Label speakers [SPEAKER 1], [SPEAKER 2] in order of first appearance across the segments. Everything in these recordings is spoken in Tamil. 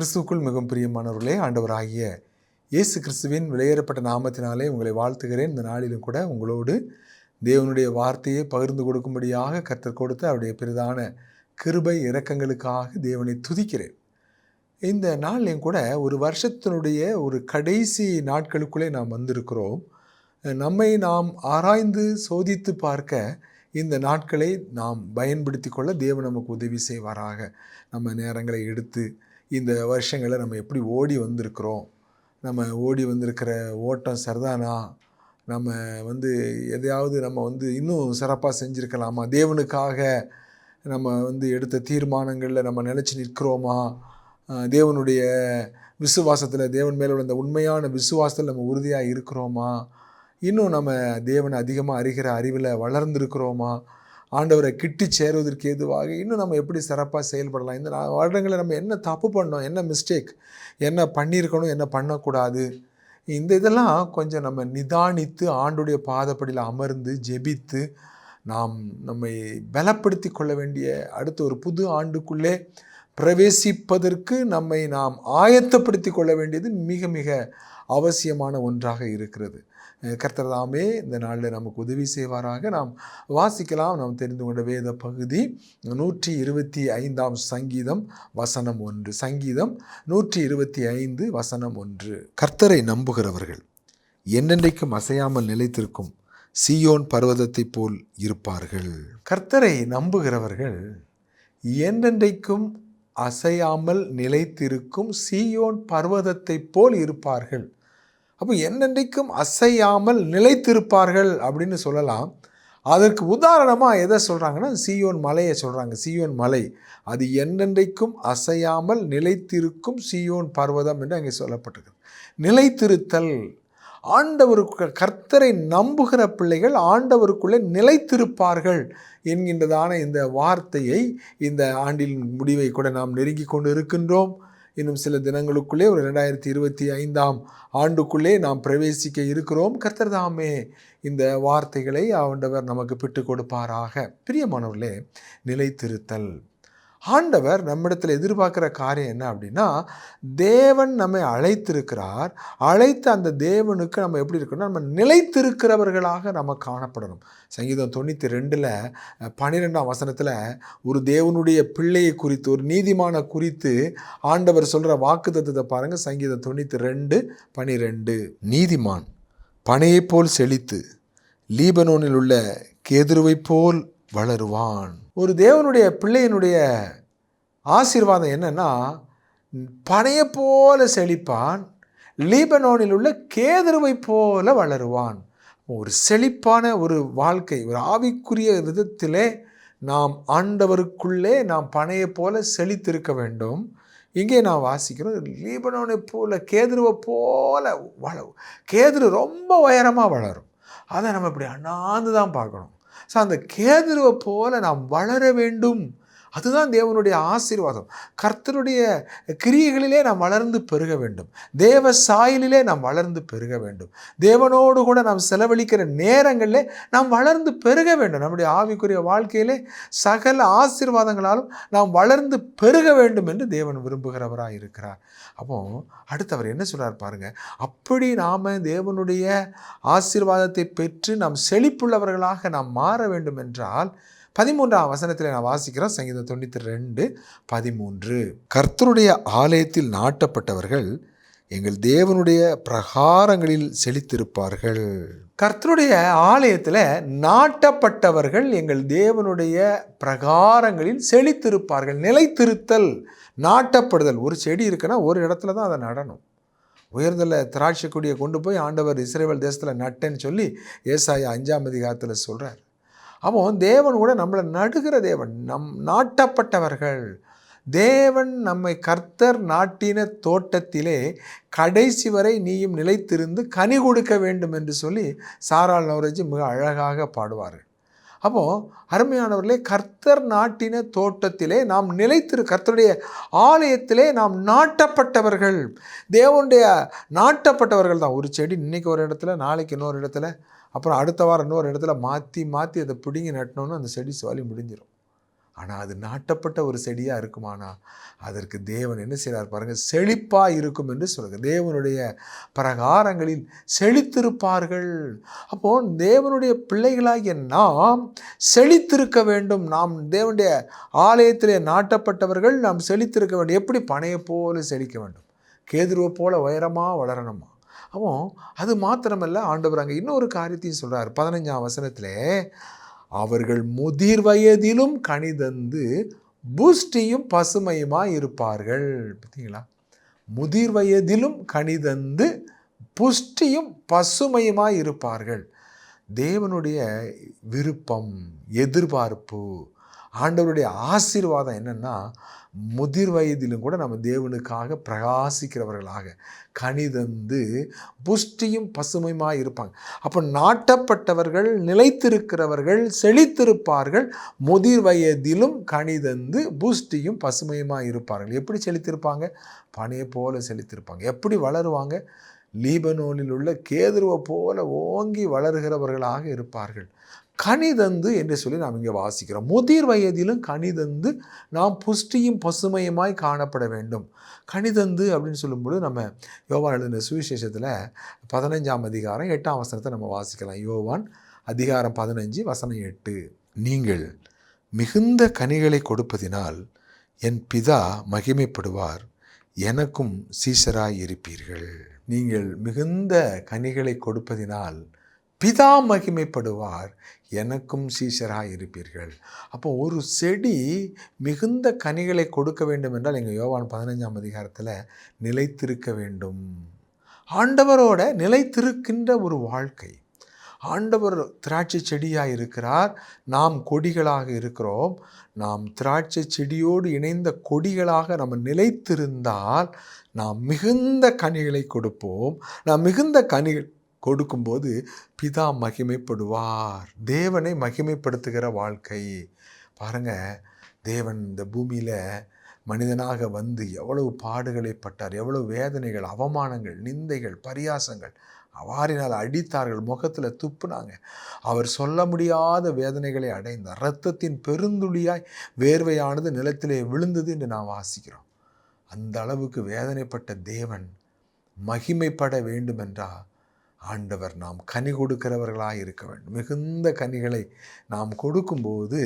[SPEAKER 1] கிறிஸ்துவுக்குள் மிகவும் பிரியமானவர்களே, ஆண்டவராகிய இயேசு கிறிஸ்துவின் விலையேறப்பட்ட நாமத்தினாலே உங்களை வாழ்த்துகிறேன். இந்த நாளிலும் கூட உங்களோடு தேவனுடைய வார்த்தையை பகிர்ந்து கொடுக்கும்படியாக கர்த்தர் கொடுத்த அவருடைய பெரிதான கிருபை இரக்கங்களுக்காக தேவனை துதிக்கிறேன். இந்த நாள்லையும் கூட ஒரு வருஷத்தினுடைய ஒரு கடைசி நாட்களுக்குள்ளே நாம் வந்திருக்கிறோம். நம்மை நாம் ஆராய்ந்து சோதித்து பார்க்க இந்த நாட்களை நாம் பயன்படுத்தி கொள்ள தேவன் நமக்கு உதவி செய்வாராக. நம்ம நேரங்களை எடுத்து இந்த வருஷங்களை நம்ம எப்படி ஓடி வந்திருக்கிறோம், நம்ம ஓடி வந்திருக்கிற ஓட்டம் சரிதானா, நம்ம எதையாவது நம்ம இன்னும் சிறப்பாக செஞ்சுருக்கலாமா, தேவனுக்காக நம்ம எடுத்த தீர்மானங்களில் நம்ம நிலச்சி நிற்கிறோமா, தேவனுடைய விசுவாசத்தில் தேவன் மேலே உள்ள அந்த உண்மையான விசுவாசத்தில் நம்ம உறுதியாக இருக்கிறோமா, இன்னும் நம்ம தேவனை அதிகமாக அறிகிற அறிவில் வளர்ந்துருக்கிறோமா, ஆண்டவரை கிட்டி சேருவதற்கு ஏதுவாக இன்னும் நம்ம எப்படி சிறப்பாக செயல்படலாம், இந்த வருடங்களை நம்ம என்ன தப்பு பண்ணோம், என்ன மிஸ்டேக், என்ன பண்ணியிருக்கணும், என்ன பண்ணக்கூடாது, இதெல்லாம் கொஞ்சம் நம்ம நிதானித்து ஆண்டுடைய பாதப்படியில் அமர்ந்து ஜெபித்து நாம் நம்மை பலப்படுத்தி கொள்ள வேண்டிய அடுத்த ஒரு புது ஆண்டுக்குள்ளே பிரவேசிப்பதற்கு நம்மை நாம் ஆயத்தப்படுத்தி கொள்ள வேண்டியது மிக மிக அவசியமான ஒன்றாக இருக்கிறது. கர்த்தர் தாமே இந்த நாளில் நமக்கு உதவி செய்வாராக. நாம் வாசிக்கலாம். நாம் தெரிந்து கொண்ட வேத பகுதி 125 சங்கீதம் வசனம் 1. சங்கீதம் 125 வசனம் 1. கர்த்தரை நம்புகிறவர்கள் என்னென்றைக்கும் அசையாமல் நிலைத்திருக்கும் சீயோன் பர்வதத்தை போல் இருப்பார்கள். கர்த்தரை நம்புகிறவர்கள் என்னென்றைக்கும் அசையாமல் நிலைத்திருக்கும் சீயோன் பர்வதத்தை போல் இருப்பார்கள். அப்போ என்னென்றைக்கும் அசையாமல் நிலைத்திருப்பார்கள் அப்படின்னு சொல்லலாம். அதற்கு உதாரணமாக எதை சொல்கிறாங்கன்னா சீயோன் மலையை சொல்கிறாங்க. சீயோன் மலை அது என்னென்றைக்கும் அசையாமல் நிலைத்திருக்கும் சீயோன் பர்வதம் என்று அங்கே சொல்லப்பட்டிருக்கு. நிலைத்திருத்தல், ஆண்டவருக்கு கர்த்தரை நம்புகிற பிள்ளைகள் ஆண்டவருக்குள்ளே நிலைத்திருப்பார்கள் என்கின்றதான இந்த வார்த்தையை இந்த ஆண்டின் முடிவை கூட நாம் நெருங்கி கொண்டு இருக்கின்றோம். இன்னும் சில தினங்களுக்குள்ளே ஒரு 2025 ஆண்டுக்குள்ளே நாம் பிரவேசிக்க இருக்கிறோம். கர்த்தர் தாமே இந்த வார்த்தைகளை ஆண்டவர் நமக்கு பிட்டு கொடுப்பாராக. பிரியமானவர்களே, நிலைத்திருத்தல், ஆண்டவர் நம்மிடத்தில் எதிர்பார்க்குற காரியம் என்ன அப்படின்னா, தேவன் நம்மை அழைத்திருக்கிறார். அழைத்த அந்த தேவனுக்கு நம்ம எப்படி இருக்கணும், நம்ம நிலைத்திருக்கிறவர்களாக நம்ம காணப்படணும். சங்கீதம் 92 12 வசனத்தில் ஒரு தேவனுடைய பிள்ளையை குறித்து, ஒரு நீதிமான குறித்து ஆண்டவர் சொல்கிற வாக்குத்தத்தத்தை பாருங்கள். சங்கீதம் 92 12. நீதிமான் பனையைப் போல் செழித்து லீபனோனில் உள்ள கேதுருவைப் போல் வளருவான். ஒரு தேவனுடைய பிள்ளையினுடைய ஆசீர்வாதம் என்னன்னா, பனையை போல செழிப்பான், லீபனோனில் உள்ள கேதுருவை போல வளருவான். ஒரு செழிப்பான ஒரு வாழ்க்கை, ஒரு ஆவிக்குரிய விதத்திலே நாம் ஆண்டவருக்குள்ளே நாம் பனையை போல செழித்திருக்க வேண்டும். இங்கே நான் வாசிக்கிறோம், லீபனோனை போல கேதுருவை போல வளரும். கேதுரு ரொம்ப உயரமாக வளரும், அதை நம்ம இப்படி அண்ணாந்து தான் பார்க்கணும். ஸோ அந்த கேதுருவை போல நாம் வளர வேண்டும். அதுதான் தேவனுடைய ஆசீர்வாதம். கர்த்தருடைய கிரியைகளிலே நாம் வளர்ந்து பெருக வேண்டும். தேவ சாயலிலே நாம் வளர்ந்து பெருக வேண்டும். தேவனோடு கூட நாம் செலவழிக்கிற நேரங்களிலே நாம் வளர்ந்து பெருக வேண்டும். நம்முடைய ஆவிக்குரிய வாழ்க்கையிலே சகல ஆசீர்வாதங்களாலும் நாம் வளர்ந்து பெருக வேண்டும் என்று தேவன் விரும்புகிறவராக இருக்கிறார். அப்போ அடுத்தவர் என்ன சொல்கிறார் பாருங்க, அப்படி நாம் தேவனுடைய ஆசீர்வாதத்தை பெற்று நாம் செழிப்புள்ளவர்களாக நாம் மாற வேண்டும் என்றால் 13 வசனத்தில் நான் வாசிக்கிறோம். சங்கீதம் 92 13. கர்த்தருடைய ஆலயத்தில் நாட்டப்பட்டவர்கள் எங்கள் தேவனுடைய பிரகாரங்களில் செழித்திருப்பார்கள். கர்த்தருடைய ஆலயத்தில் நாட்டப்பட்டவர்கள் எங்கள் தேவனுடைய பிரகாரங்களில் செழித்திருப்பார்கள். நிலைத்திருத்தல், நாட்டப்படுதல். ஒரு செடி இருக்குன்னா ஒரு இடத்துல தான் அதை நடணும். உயர்தல திராட்சை கொடியை கொண்டு போய் ஆண்டவர் இஸ்ரவேல் தேசத்தில் நட்டேன்னு சொல்லி ஏசாயா 5 சொல்கிறார். அப்போ தேவன் கூட நம்மளை நடுகிற தேவன், நாட்டப்பட்டவர்கள். தேவன் நம்மை கர்த்தர் நாட்டின தோட்டத்திலே கடைசி வரை நீயும் நிலைத்திருந்து கனி கொடுக்க வேண்டும் என்று சொல்லி சாராள் நவரோஜி மிக அழகாக பாடுவார்கள். அப்போது அருமையானவர்களே, கர்த்தர் நாட்டின தோட்டத்திலே நாம் கர்த்தருடைய ஆலயத்திலே நாம் நாட்டப்பட்டவர்கள், தேவனுடைய நாட்டப்பட்டவர்கள் தான். ஒரு செடி இன்றைக்கி ஒரு இடத்துல, நாளைக்கு இன்னொரு இடத்துல, அப்புறம் அடுத்த வாரம் இன்னொரு இடத்துல மாற்றி அதை பிடுங்கி நட்டினோன்னு அந்த செடி சுவாலி முடிஞ்சிடும். ஆனால் அது நாட்டப்பட்ட ஒரு செடியாக இருக்குமானா அதற்கு தேவன் என்ன செய்கிறார் பாருங்கள், செழிப்பாக இருக்கும் என்று சொல்லுங்க. தேவனுடைய பிரகாரங்களில் செழித்திருப்பார்கள். அப்போ தேவனுடைய பிள்ளைகளாகிய நாம் செழித்திருக்க வேண்டும். நாம் தேவனுடைய ஆலயத்திலே நாட்டப்பட்டவர்கள் நாம் செழித்திருக்க வேண்டும். எப்படி? பனையை போல செழிக்க வேண்டும், கேதுருவை போல உயரமாக வளரணுமா. அப்போ அது மாத்திரமல்ல, ஆண்டவர் அங்கே இன்னொரு காரியத்தையும் சொல்கிறார். 15ஆம் வசனத்திலே, அவர்கள் முதிர் வயதிலும் கனிதந்து புஷ்டியும் பசுமையுமாய் இருப்பார்கள். பார்த்தீங்களா? முதிர் வயதிலும் கனிதந்து புஷ்டியும் பசுமையுமாய் இருப்பார்கள். தேவனுடைய விருப்பம், எதிர்பார்ப்பு, ஆண்டவருடைய ஆசீர்வாதம் என்னென்னா, முதிர் வயதிலும் கூட நம்ம தேவனுக்காக பிரகாசிக்கிறவர்களாக கனிதந்து புஷ்டியும் பசுமையுமாய் இருப்பாங்க. அப்போ நாட்டப்பட்டவர்கள், நிலைத்திருக்கிறவர்கள் செழித்திருப்பார்கள். முதிர் வயதிலும் கனிதந்து புஷ்டியும் பசுமையுமாய் இருப்பார்கள். எப்படி செழித்திருப்பாங்க? பனையை போல செழித்திருப்பாங்க. எப்படி வளருவாங்க? லீபனோனில் உள்ள கேதுருவை போல ஓங்கி வளர்கிறவர்களாக இருப்பார்கள். கனிதந்து என்று சொல்லி நாம் இங்கே வாசிக்கிறோம். முதிர் வயதிலும் கனிதந்து நாம் புஷ்டியும் பசுமையுமாய் காணப்பட வேண்டும். கனிதந்து அப்படின்னு சொல்லும்போது நம்ம யோவான் எழுதின சுவிசேஷத்தில் 15ஆம் அதிகாரம் 8ஆம் வசனத்தை நம்ம வாசிக்கலாம். யோவான் அதிகாரம் 15 வசனம் 8. நீங்கள் மிகுந்த கனிகளை கொடுப்பதினால் என் பிதா மகிமைப்படுவார், எனக்கும் சீஷராய் இருப்பீர்கள். நீங்கள் மிகுந்த கனிகளை கொடுப்பதினால் பிதா மகிமைப்படுவார், எனக்கும் சீஷராக இருப்பீர்கள். அப்போ ஒரு செடி மிகுந்த கனிகளை கொடுக்க வேண்டும் என்றால் எங்கள் யோவான் 15ஆம் அதிகாரத்தில் நிலைத்திருக்க வேண்டும். ஆண்டவரோட நிலைத்திருக்கின்ற ஒரு வாழ்க்கை. ஆண்டவர் திராட்சை செடியாக இருக்கிறார், நாம் கொடிகளாக இருக்கிறோம். நாம் திராட்சை செடியோடு இணைந்த கொடிகளாக நம்ம நிலைத்திருந்தால் நாம் மிகுந்த கனிகளை கொடுப்போம். நாம் மிகுந்த கனிகள் கொடுக்கும்போது பிதா மகிமைப்படுவார். தேவனை மகிமைப்படுத்துகிற வாழ்க்கை பாருங்கள். தேவன் இந்த பூமியில் மனிதனாக வந்து எவ்வளவு பாடுகளை பட்டார், எவ்வளவு வேதனைகள், அவமானங்கள், நிந்தைகள், பரியாசங்கள். அவாரினால் அடித்தார்கள், முகத்தில் துப்புனாங்க. அவர் சொல்ல முடியாத வேதனைகளை அடைந்தார். இரத்தத்தின் பெருந்துளியாய் வேர்வையானது நிலத்திலே விழுந்தது என்று நாம் வாசிக்கிறோம். அந்த அளவுக்கு வேதனைப்பட்ட தேவன் மகிமைப்பட வேண்டுமென்றால் ஆண்டவர் நாம் கனி கொடுக்கிறவர்களாக இருக்க வேண்டும். மிகுந்த கனிகளை நாம் கொடுக்கும்போது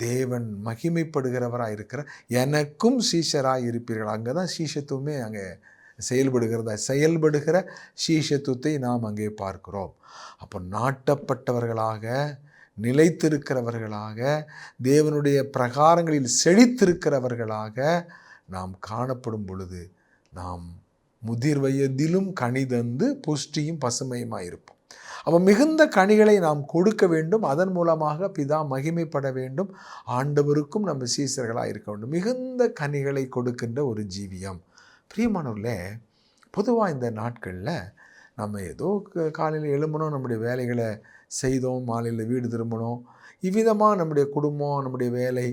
[SPEAKER 1] தேவன் மகிமைப்படுகிறவராக இருக்கிற எனக்கும் சீஷராக இருப்பீர்கள். அங்கே தான் சீஷத்துவமே அங்கே செயல்படுகிற சீஷத்துவத்தை நாம் அங்கே பார்க்கிறோம். அப்போ நாட்டப்பட்டவர்களாக, நிலைத்திருக்கிறவர்களாக, தேவனுடைய பிரகாரங்களில் செழித்திருக்கிறவர்களாக நாம் காணப்படும் பொழுது நாம் முதிர் வயதிலும் கனிதந்து புஷ்டியும் பசுமையுமாய் இருப்போம். அப்போ மிகுந்த கனிகளை நாம் கொடுக்க வேண்டும். அதன் மூலமாக பிதா மகிமைப்பட வேண்டும். ஆண்டவருக்கும் நம்ம சீசர்களாக இருக்க வேண்டும். மிகுந்த கனிகளை கொடுக்கின்ற ஒரு ஜீவியம். பிரியமானவர்களே, பொதுவாக இந்த நாட்களில் நம்ம ஏதோ காலையில் எழும்பணும், நம்முடைய வேலைகளை செய்தோம், மாலையில் வீடு திரும்பணும், இவ்விதமாக நம்முடைய குடும்பம், நம்முடைய வேலை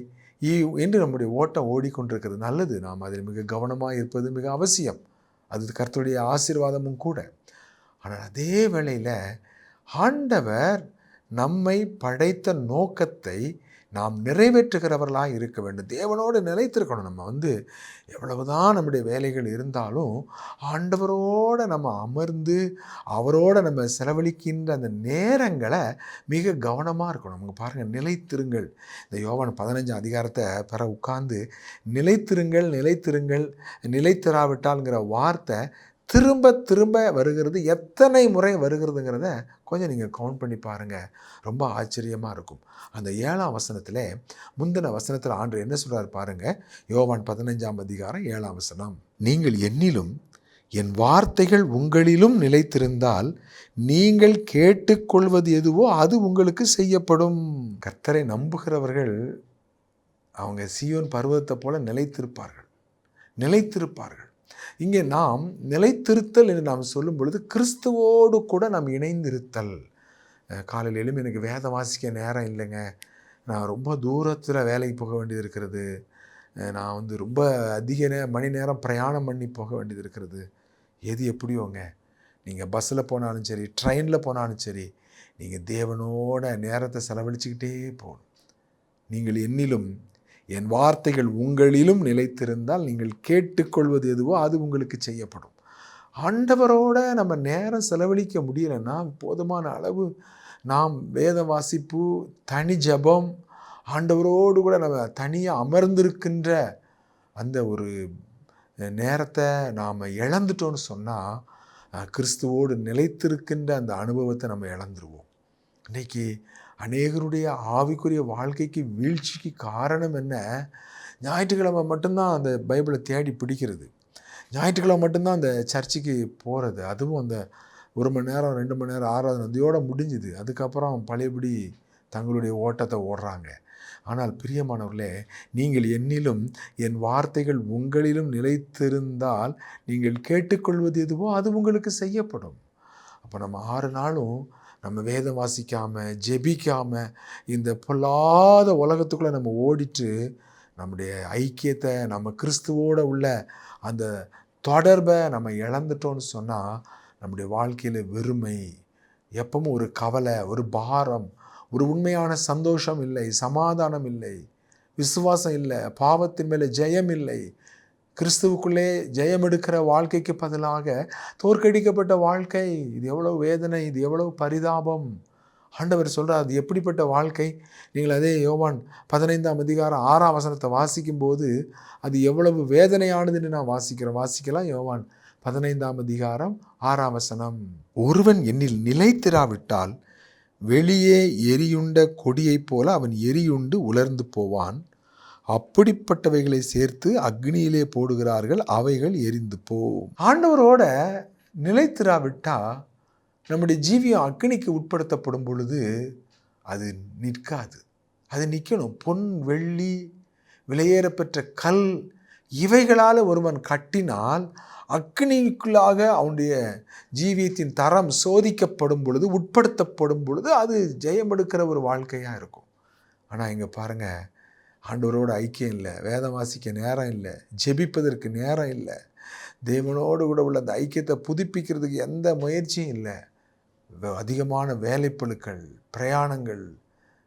[SPEAKER 1] என்று நம்முடைய ஓட்டம் ஓடிக்கொண்டிருக்கிறது நல்லது. நாம் அதில் மிக கவனமாக இருப்பது மிக அவசியம். அது கர்த்தருடைய ஆசீர்வாதமும் கூட. ஆனால் அதே வேளையில் ஆண்டவர் நம்மை படைத்த நோக்கத்தை நாம் நிறைவேற்றுகிறவர்களாக இருக்க வேண்டும். தேவனோடு நிலைத்திருக்கணும். நம்ம எவ்வளவுதான் நம்முடைய வேலைகள் இருந்தாலும் ஆண்டவரோடு நம்ம அமர்ந்து அவரோடு நம்ம செலவழிக்கின்ற அந்த நேரங்களை மிக கவனமாக இருக்கணும். நமக்கு பாருங்கள், நிலைத்திருங்கள். இந்த யோவான் 15 அதிகாரத்தை பெற உட்கார்ந்து நிலைத்திருங்கள், நிலைத்திருங்கள், நிலைத்திராவிட்டால்ங்கிற வார்த்தை திரும்ப திரும்ப வருகிறது. எத்தனை முறை வருகிறதுங்கிறத கொஞ்சம் நீங்கள் கவுண்ட் பண்ணி பாருங்கள். ரொம்ப ஆச்சரியமாக இருக்கும். அந்த 7ஆம் வசனத்தில், முந்தின வசனத்தில் ஆண்டவர் என்ன சொல்கிறார் பாருங்கள். யோவான் 15ஆம் அதிகாரம் 7ஆம் வசனம். நீங்கள் என்னிலும் என் வார்த்தைகள் உங்களிலும் நிலைத்திருந்தால் நீங்கள் கேட்டுக்கொள்வது எதுவோ அது உங்களுக்கு செய்யப்படும். கர்த்தரை நம்புகிறவர்கள் அவங்க சீயோன் பர்வதத்தை போல நிலைத்திருப்பார்கள். இங்கே நாம் நிலைத்திருத்தல் என்று நாம் சொல்லும் பொழுது கிறிஸ்துவோடு கூட நாம் இணைந்திருத்தல். காலையில் எழும்பி எனக்கு வேதம் வாசிக்க நேரம் இல்லைங்க, நான் ரொம்ப தூரத்தில் வேலைக்கு போக வேண்டியது இருக்கிறது, நான் ரொம்ப அதிக மணி நேரம் பிரயாணம் பண்ணி போக வேண்டியது இருக்கிறது. எது எப்படியோங்க, நீங்கள் பஸ்ஸில் போனாலும் சரி, ட்ரெயினில் போனாலும் சரி, நீங்கள் தேவனோட நேரத்தை செலவழிச்சுக்கிட்டே போகணும். நீங்கள் என்னிலும் என் வார்த்தைகள் உங்களிலும் நிலைத்திருந்தால் நீங்கள் கேட்டுக்கொள்வது எதுவோ அது உங்களுக்கு செய்யப்படும். ஆண்டவரோட நம்ம நேரம் செலவழிக்க முடியலைன்னா போதுமான அளவு நாம் வேத வாசிப்பு, தனி ஜபம், ஆண்டவரோடு கூட நம்ம தனியாக அமர்ந்திருக்கின்ற அந்த ஒரு நேரத்தை நாம் இழந்துட்டோன்னு சொன்னால் கிறிஸ்துவோடு நிலைத்திருக்கின்ற அந்த அனுபவத்தை நம்ம இழந்துருவோம். இன்றைக்கி அநேகருடைய ஆவிக்குரிய வாழ்க்கைக்கு வீழ்ச்சிக்கு காரணம் என்ன? ஞாயிற்றுக்கிழமை மட்டும்தான் அந்த பைபிளை தேடி பிடிக்கிறது, ஞாயிற்றுக்கிழமை மட்டும்தான் அந்த சர்ச்சுக்கு போகிறது, அதுவும் அந்த 1 மணி நேரம் 2 மணி நேரம் ஆராதனை அதையோடு முடிஞ்சுது. அதுக்கப்புறம் பழையபடி தங்களுடைய ஓட்டத்தை ஓடுறாங்க. ஆனால் பிரியமானவர்களே, நீங்கள் என்னிலும் என் வார்த்தைகள் உங்களிலும் நிலைத்திருந்தால் நீங்கள் கேட்டுக்கொள்வது எதுவோ அது உங்களுக்கு செய்யப்படும். அப்போ நம்ம 6 நாளும் நம்ம வேதம் வாசிக்காமல் ஜெபிக்காமல் இந்த பொல்லாத உலகத்துக்குள்ளே நம்ம ஓடிட்டு நம்முடைய ஐக்கியத்தை, நம்ம கிறிஸ்துவோடு உள்ள அந்த தொடர்பை நம்ம இழந்துட்டோன்னு சொன்னால் நம்முடைய வாழ்க்கையில் வெறுமை, எப்பவும் ஒரு கவலை, ஒரு பாரம், ஒரு உண்மையான சந்தோஷம் இல்லை, சமாதானம் இல்லை, விசுவாசம் இல்லை, பாவத்தின் மேலே ஜெயம் இல்லை, கிறிஸ்துவுக்குள்ளே ஜெயம் எடுக்கிற வாழ்க்கைக்கு பதிலாக தோற்கடிக்கப்பட்ட வாழ்க்கை. இது எவ்வளவு வேதனை, இது எவ்வளவு பரிதாபம். ஆண்டவர் சொல்கிறார், அது எப்படிப்பட்ட வாழ்க்கை. நீங்கள் அதே யோவான் 15ஆம் அதிகாரம் 6ஆம் வசனத்தை வாசிக்கும்போது அது எவ்வளவு வேதனையானதுன்னு நான் வாசிக்கலாம். யோவான் 15ஆம் அதிகாரம் 6ஆம் வசனம். ஒருவன் என்னில் நிலைத்திராவிட்டால் வெளியே எரியுண்ட கொடியைப் போல அவன் எரியுண்டு உலர்ந்து போவான். அப்படிப்பட்டவைகளை சேர்த்து அக்னியிலே போடுகிறார்கள், அவைகள் எரிந்து போம். ஆண்டவரோட நிலைத்திராவிட்டா நம்முடைய ஜீவியம் அக்னிக்கு உட்படுத்தப்படும் பொழுது அது நிற்காது. அது நிற்கணும். பொன், வெள்ளி, விலையேறப்பெற்ற கல் இவைகளால் ஒருவன் கட்டினால் அக்னிக்குள்ளாக அவனுடைய ஜீவியத்தின் தரம் சோதிக்கப்படும் பொழுது, உட்படுத்தப்படும் பொழுது அது ஜெயம் எடுக்கிற ஒரு வாழ்க்கையாக இருக்கும். ஆனால் இங்கே பாருங்கள், ஆண்டவரோட ஐக்கியம் இல்லை, வேதம் வாசிக்க நேரம் இல்லை, ஜெபிப்பதற்கு நேரம் இல்லை, தேவனோடு கூட உள்ள அந்த ஐக்கியத்தை புதுப்பிக்கிறதுக்கு எந்த முயற்சியும் இல்லை. அதிகமான வேலைப்பளுக்கள், பிரயாணங்கள்,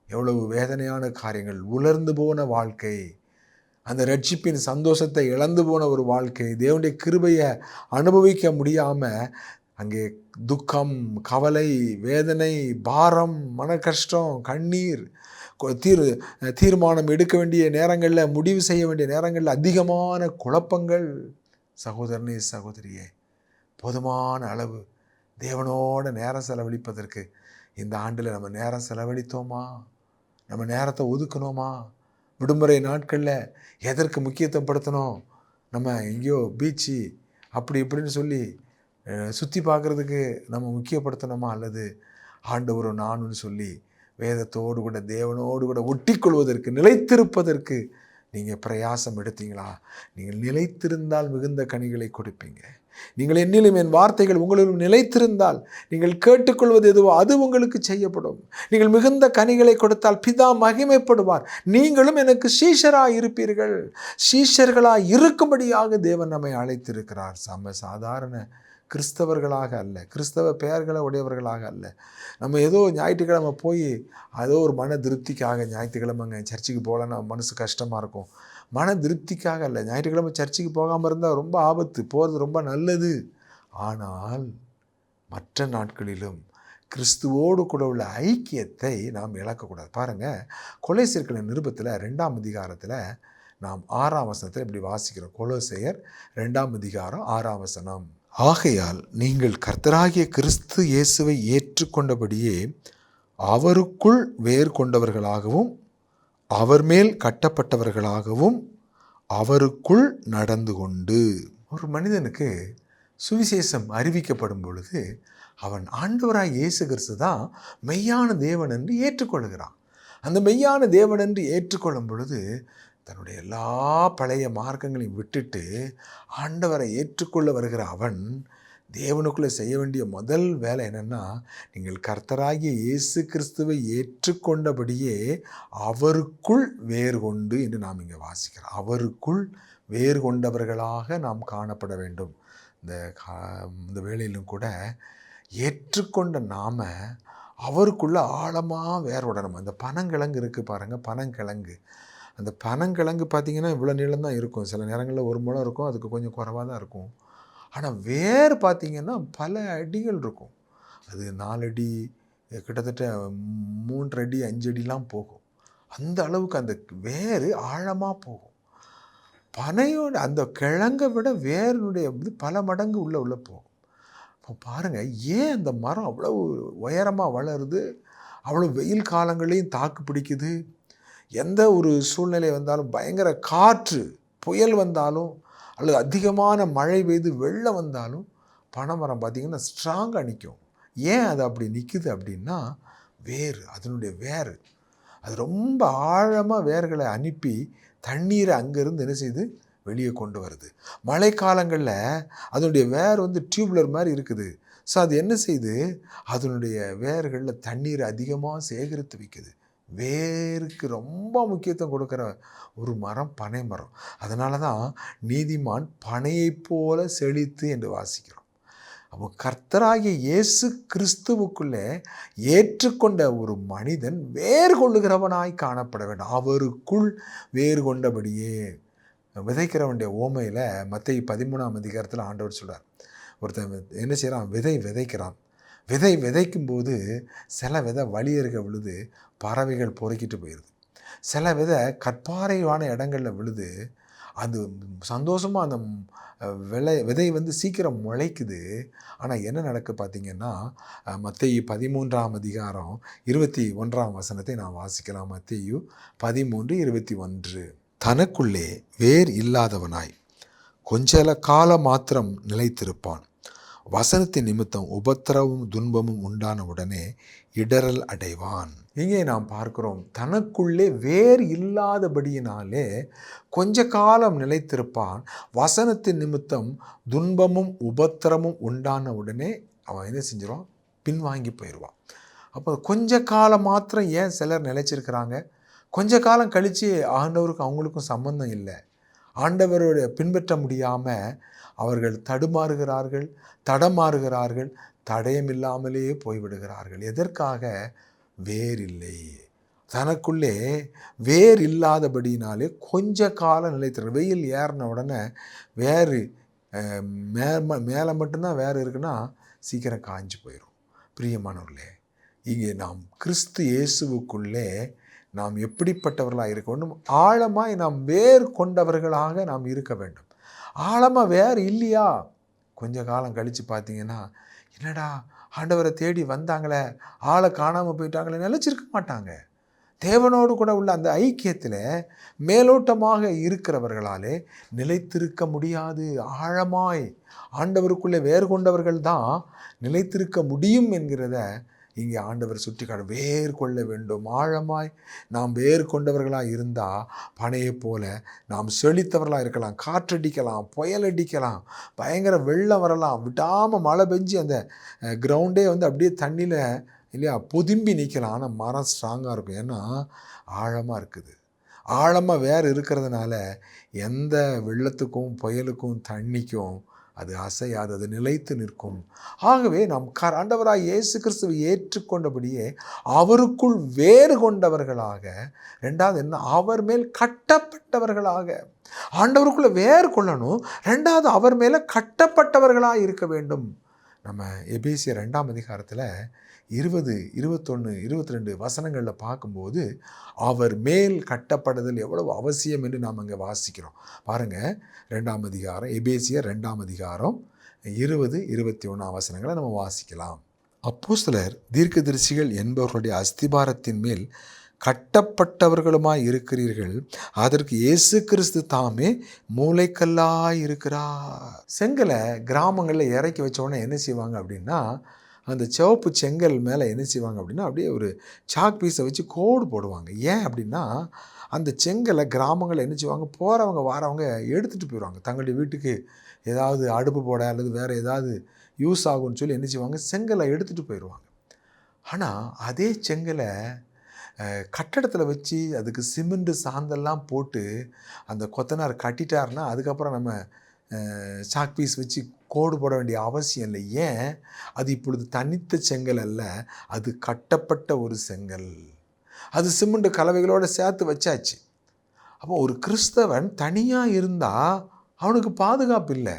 [SPEAKER 1] எவ்வளவு வேதனையான காரியங்கள், உலர்ந்து போன வாழ்க்கை, அந்த ரட்சிப்பின் சந்தோஷத்தை இழந்து போன ஒரு வாழ்க்கை, தேவனுடைய கிருபையை அனுபவிக்க முடியாமல் அங்கே துக்கம், கவலை, வேதனை, பாரம், மன கஷ்டம், கண்ணீர், தீர்மானம் எடுக்க வேண்டிய நேரங்களில், முடிவு செய்ய வேண்டிய நேரங்களில் அதிகமான குழப்பங்கள். சகோதரனே, சகோதரியே, போதுமான அளவு தேவனோட நேரம் செலவழிப்பதற்கு இந்த ஆண்டில் நம்ம நேரம் செலவழித்தோமா? நம்ம நேரத்தை ஒதுக்கணுமா? விடுமுறை நாட்களில் எதற்கு முக்கியத்துவப்படுத்தணும்? நம்ம எங்கேயோ பீச்சு அப்படி இப்படின்னு சொல்லி சுற்றி பார்க்குறதுக்கு நம்ம முக்கியப்படுத்தணுமா? அல்லது ஆண்டவரும் நானுன்னு சொல்லி வேதத்தோடு கூட தேவனோடு கூட ஒட்டிக்கொள்வதற்கு, நிலைத்திருப்பதற்கு நீங்கள் பிரயாசம் எடுத்தீங்களா? நீங்கள் நிலைத்திருந்தால் மிகுந்த கனிகளை கொடுப்பீங்க. நீங்கள் என்னிலும் என் வார்த்தைகள் உங்களிலும் நிலைத்திருந்தால் நீங்கள் கேட்டுக்கொள்வது எதுவோ அது உங்களுக்கு செய்யப்படும். நீங்கள் மிகுந்த கனிகளை கொடுத்தால் பிதா மகிமைப்படுவார். நீங்களும் எனக்கு சீஷராக இருப்பீர்கள். சீஷர்களாக இருக்கும்படியாக தேவன் நம்மை அழைத்திருக்கிறார். சாதாரண கிறிஸ்தவர்களாக அல்ல, கிறிஸ்தவ பெயர்களை உடையவர்களாக அல்ல. நம்ம ஏதோ ஞாயிற்றுக்கிழமை போய் ஏதோ ஒரு மன திருப்திக்காக, ஞாயிற்றுக்கிழமைங்க சர்ச்சுக்கு போகலன்னா மனசு கஷ்டமாக இருக்கும், மன திருப்திக்காக அல்ல. ஞாயிற்றுக்கிழமை சர்ச்சுக்கு போகாமல் இருந்தால் ரொம்ப ஆபத்து, போகிறது ரொம்ப நல்லது. ஆனால் மற்ற நாட்களிலும் கிறிஸ்துவோடு கூட உள்ள ஐக்கியத்தை நாம் இழக்கக்கூடாது. பாருங்கள், கொலோசியர்களின் நிருபத்தில் 2ஆம் அதிகாரத்தில் நாம் 6ஆம் வசனத்தில் இப்படி வாசிக்கிறோம். கொலோசையர் 2ஆம் அதிகாரம் 6ஆம் வசனம். ஆகையால் நீங்கள் கர்த்தராகிய கிறிஸ்து இயேசுவை ஏற்றுக்கொண்டபடியே அவருக்குள் வேர் கொண்டவர்களாகவும் அவர் மேல் கட்டப்பட்டவர்களாகவும் அவருக்குள் நடந்து கொண்டு. ஒரு மனிதனுக்கு சுவிசேஷம் அறிவிக்கப்படும் பொழுது அவன் ஆண்டவராய் இயேசு கிறிஸ்து தான் மெய்யான தேவன் என்று ஏற்றுக்கொள்கிறான். அந்த மெய்யான தேவன் என்று ஏற்றுக்கொள்ளும் பொழுது தன்னுடைய எல்லா பழைய மார்க்கங்களையும் விட்டுட்டு ஆண்டவரை ஏற்றுக்கொள்ள வருகிற அவன் தேவனுக்குள்ளே செய்ய வேண்டிய முதல் வேலை என்னென்னா, நீங்கள் கர்த்தராகிய இயேசு கிறிஸ்துவை ஏற்றுக்கொண்டபடியே அவருக்குள் வேர் கொண்டு என்று நாம் இங்கே வாசிக்கிறோம். அவருக்குள் வேர் கொண்டவர்களாக நாம் காணப்பட வேண்டும். இந்த வேளையிலும் கூட ஏற்றுக்கொண்ட நாம அவருக்குள்ளே ஆழமாக வேரோடணும். அந்த பனங்கிழங்கு இருக்குது பாருங்கள், பனங்கிழங்கு. அந்த பனங்கிழங்கு பார்த்திங்கன்னா இவ்வளோ நீளம் தான் இருக்கும். சில நேரங்களில் 1 முழம் இருக்கும், அதுக்கு கொஞ்சம் குறைவாக தான் இருக்கும். ஆனால் வேர் பார்த்திங்கன்னா பல அடிகள் இருக்கும். அது 4 அடி, கிட்டத்தட்ட 3 அடி 5 அடிலாம் போகும். அந்த அளவுக்கு அந்த வேர் ஆழமாக போகும். பனையோட அந்த கிழங்கை விட வேருடைய இது பல மடங்கு உள்ளே போகும். இப்போ பாருங்கள், ஏன் அந்த மரம் அவ்வளோ உயரமாக வளருது, அவ்வளோ வெயில் காலங்களையும் தாக்கு பிடிக்குது. எந்த ஒரு சூழ்நிலை வந்தாலும், பயங்கர காற்று புயல் வந்தாலும் அல்லது அதிகமான மழை பெய்து வெள்ளம் வந்தாலும் பனைமரம் பார்த்திங்கன்னா ஸ்ட்ராங்காக நிற்கும். ஏன் அது அப்படி நிற்குது அப்படின்னா, வேர், அதனுடைய வேர் அது ரொம்ப ஆழமாக வேர்களை அனுப்பி தண்ணீரை அங்கேருந்து என்ன செய்யுது, வெளியே கொண்டு வருது. மழைக்காலங்களில் அதனுடைய வேர் டியூப்லர் மாதிரி இருக்குது. ஸோ அது என்ன செய்யுது, அதனுடைய வேர்களில் தண்ணீரை அதிகமாக சேகரித்து வைக்குது. வேருக்கு ரொம்ப முக்கியத்துவம் கொடுக்குற ஒரு மரம் பனை மரம். அதனால தான் நீதிமான் பனையைப் போல செழித்து என்று வாசிக்கிறோம். அப்போ கர்த்தராகிய இயேசு கிறிஸ்துவுக்குள்ளே ஏற்றுக்கொண்ட ஒரு மனிதன் வேர் கொள்ளுகிறவனாய் காணப்பட வேண்டும். அவருக்குள் வேர் கொண்டபடியே. விதைக்கிறவனுடைய ஓமையில் மத்தேயு 13ஆம் அதிகாரத்தில் ஆண்டவர் சொல்கிறார், ஒருத்தன் என்ன செய்கிறான், விதைக்கிறான். விதைக்கும்போது சில விதை வழியருக விழுது, பறவைகள் பொறுக்கிட்டு போயிடுது. சில விதை கற்பாறையான இடங்களில் விழுது, அது சந்தோஷமாக அந்த விதை சீக்கிரம் முளைக்குது. ஆனால் என்ன நடக்கு பார்த்திங்கன்னா, மத்தேயு 13ஆம் அதிகாரம் 21ஆம் வசனத்தை நான் வாசிக்கலாம். மத்தேயு 13:21. தனக்குள்ளே வேர் இல்லாதவனாய் கொஞ்ச கால மாத்திரம் நிலைத்திருப்பான். வசனத்தின் நிமித்தம் உபத்திரவும் துன்பமும் உண்டான உடனே இடரல் அடைவான். இங்கே நாம் பார்க்கிறோம், தனக்குள்ளே வேர் இல்லாதபடியினாலே கொஞ்ச காலம் நிலைத்திருப்பான். வசனத்தின் நிமித்தம் துன்பமும் உபத்திரமும் உண்டான உடனே அவன் என்ன செஞ்சிருவான், பின்வாங்கி போயிடுவான். அப்போ கொஞ்ச காலம் மாத்திரம் ஏன் சிலர் நிலைச்சிருக்கிறாங்க, கொஞ்ச காலம் கழித்து ஆண்டவருக்கும் அவங்களுக்கும் சம்பந்தம் இல்லை, ஆண்டவருடைய பின்பற்ற முடியாமல் அவர்கள் தடுமாறுகிறார்கள், தடமாறுகிறார்கள், தடயமில்லாமலேயே போய்விடுகிறார்கள். எதற்காக? வேர் இல்லை. தனக்குள்ளே வேர் இல்லாதபடினாலே கொஞ்ச காலம் நிலைத்திரு. வெயில் ஏறின உடனே வேறு மேலே மட்டும்தான் வேறு இருக்குன்னா சீக்கிரம் காஞ்சி போயிடும். பிரியமானவர்களே, இங்கே நாம் கிறிஸ்து இயேசுவுக்குள்ளே நாம் எப்படிப்பட்டவர்களாக இருக்க வேண்டும், ஆழமாய் நாம் வேர் கொண்டவர்களாக நாம் இருக்க வேண்டும். ஆழமாக வேர் இல்லையா, கொஞ்ச காலம் கழித்து பார்த்தீங்கன்னா, என்னடா ஆண்டவரை தேடி வந்தாங்களே, ஆளை காணாமல் போயிட்டாங்களே, நிலச்சிருக்க மாட்டாங்க. தேவனோடு கூட உள்ள அந்த ஐக்கியத்தில் மேலோட்டமாக இருக்கிறவர்களாலே நிலைத்திருக்க முடியாது. ஆழமாய் ஆண்டவருக்குள்ளே வேறு கொண்டவர்கள் தான் நிலைத்திருக்க முடியும் என்கிறத இங்கே ஆண்டவர் சுட்டிக்காடு. வேர் கொள்ள வேண்டும். ஆழமாய் நாம் வேர் கொண்டவர்களாக இருந்தால் பனையை போல நாம் செழித்தவர்களாக இருக்கலாம். காற்றடிக்கலாம், புயல் அடிக்கலாம், பயங்கர வெள்ளம் வரலாம், விடாமல் மழை பெஞ்சு அந்த கிரவுண்டே அப்படியே தண்ணியில் இல்லையா பொதும்பி நிற்கலாம். ஆனால் மரம் ஸ்ட்ராங்காக இருக்கும். ஏன்னா ஆழமாக இருக்குது. ஆழமாக வேர் இருக்கிறதுனால எந்த வெள்ளத்துக்கும் புயலுக்கும் தண்ணிக்கும் அது அசையாது, அது நிலைத்து நிற்கும். ஆகவே நாம் ஆண்டவராக இயேசு கிறிஸ்துவை ஏற்றுக்கொண்டபடியே அவருக்குள் வேறு கொண்டவர்களாக, ரெண்டாவது என்ன, அவர் மேல் கட்டப்பட்டவர்களாக. ஆண்டவருக்குள்ளே வேறு கொள்ளணும், ரெண்டாவது அவர் மேலே கட்டப்பட்டவர்களாக இருக்க வேண்டும். நம்ம எபேசியர் 2ஆம் அதிகாரத்தில் 20, 21, 22 வசனங்களில் பார்க்கும்போது அவர் மேல் கட்டப்படுதல் எவ்வளவு அவசியம் என்று நாம் அங்கே வாசிக்கிறோம். பாருங்கள், 2ஆம் அதிகாரம், எபேசியர் 2ஆம் அதிகாரம் 20, 21 வசனங்களை நம்ம வாசிக்கலாம். அப்போஸ்தலர் தீர்க்கதரிசிகள் என்பவர்களுடைய அஸ்திபாரத்தின் மேல் கட்டப்பட்டவர்களுமாய் இருக்கிறீர்கள், அதற்கு இயேசு கிறிஸ்து தாமே மூளைக்கல்லாய் இருக்கிறார். செங்கலை கிராமங்களில் இறக்கி வச்ச உடனே என்ன செய்வாங்க அப்படின்னா, அந்த சிவப்பு செங்கல் மேலே என்ன செய்வாங்க அப்படின்னா, அப்படியே ஒரு சாக் பீஸை வச்சு கோடு போடுவாங்க. ஏன் அப்படின்னா, அந்த செங்கலை கிராமங்களில் என்ன செய்வாங்க, போகிறவங்க வாரவங்க எடுத்துகிட்டு போயிடுவாங்க. தங்களுடைய வீட்டுக்கு ஏதாவது அடுப்பு போட அல்லது வேறு ஏதாவது யூஸ் ஆகும்னு சொல்லி என்ன செய்வாங்க, செங்கலை எடுத்துகிட்டு போயிடுவாங்க. ஆனால் அதே செங்கலை கட்டடத்தில் வச்சு அதுக்கு சிமெண்ட்டு சாந்தெல்லாம் போட்டு அந்த கொத்தனார் கட்டிட்டாருன்னா அதுக்கப்புறம் நம்ம சாக் பீஸ் வச்சு கோடு போட வேண்டிய அவசியம் இல்லை. ஏன்? அது இப்பொழுது தனித்த செங்கல் அல்ல, அது கட்டப்பட்ட ஒரு செங்கல். அது சிமெண்ட் கலவைகளோடு சேர்த்து வச்சாச்சு. அப்போ ஒரு கிறிஸ்தவன் தனியாக இருந்தால் அவனுக்கு பாதுகாப்பு இல்லை.